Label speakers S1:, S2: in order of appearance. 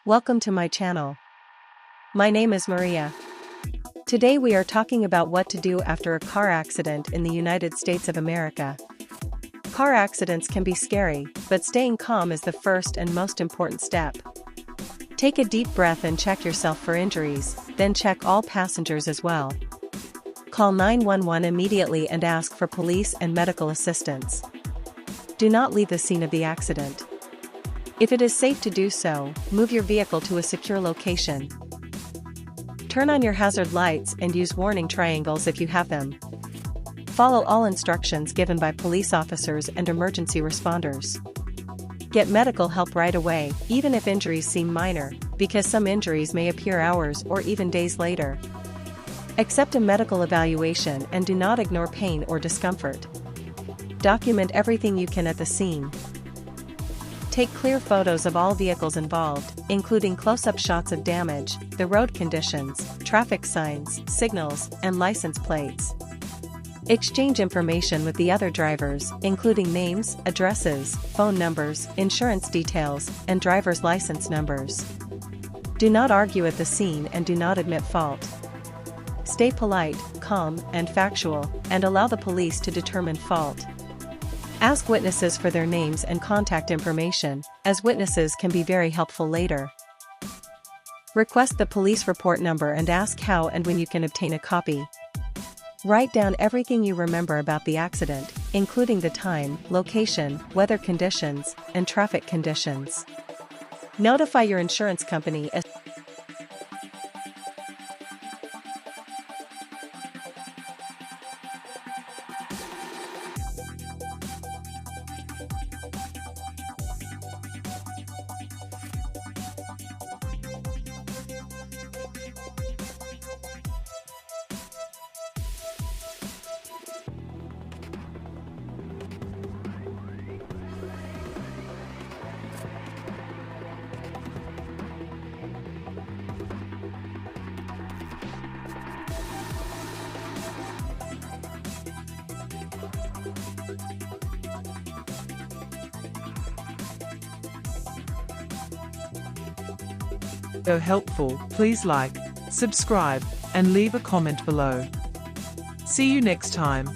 S1: Welcome to my channel. My name is Maria. Today we are talking about what to do after a car accident in the United States of America. Car accidents can be scary, but staying calm is the first and most important step. Take a deep breath and check yourself for injuries, then check all passengers as well. Call 911 immediately and ask for police and medical assistance. Do not leave the scene of the accident. If it is safe to do so, move your vehicle to a secure location. Turn on your hazard lights and use warning triangles if you have them. Follow all instructions given by police officers and emergency responders. Get medical help right away, even if injuries seem minor, because some injuries may appear hours or even days later. Accept a medical evaluation and do not ignore pain or discomfort. Document everything you can at the scene. Take clear photos of all vehicles involved, including close-up shots of damage, the road conditions, traffic signs, signals, and license plates. Exchange information with the other drivers, including names, addresses, phone numbers, insurance details, and driver's license numbers. Do not argue at the scene and do not admit fault. Stay polite, calm, and factual, and allow the police to determine fault. Ask witnesses for their names and contact information, as witnesses can be very helpful later. Request the police report number and ask how and when you can obtain a copy. Write down everything you remember about the accident, including the time, location, weather conditions, and traffic conditions. Notify your insurance company as
S2: helpful, please like, subscribe, and leave a comment below. See you next time.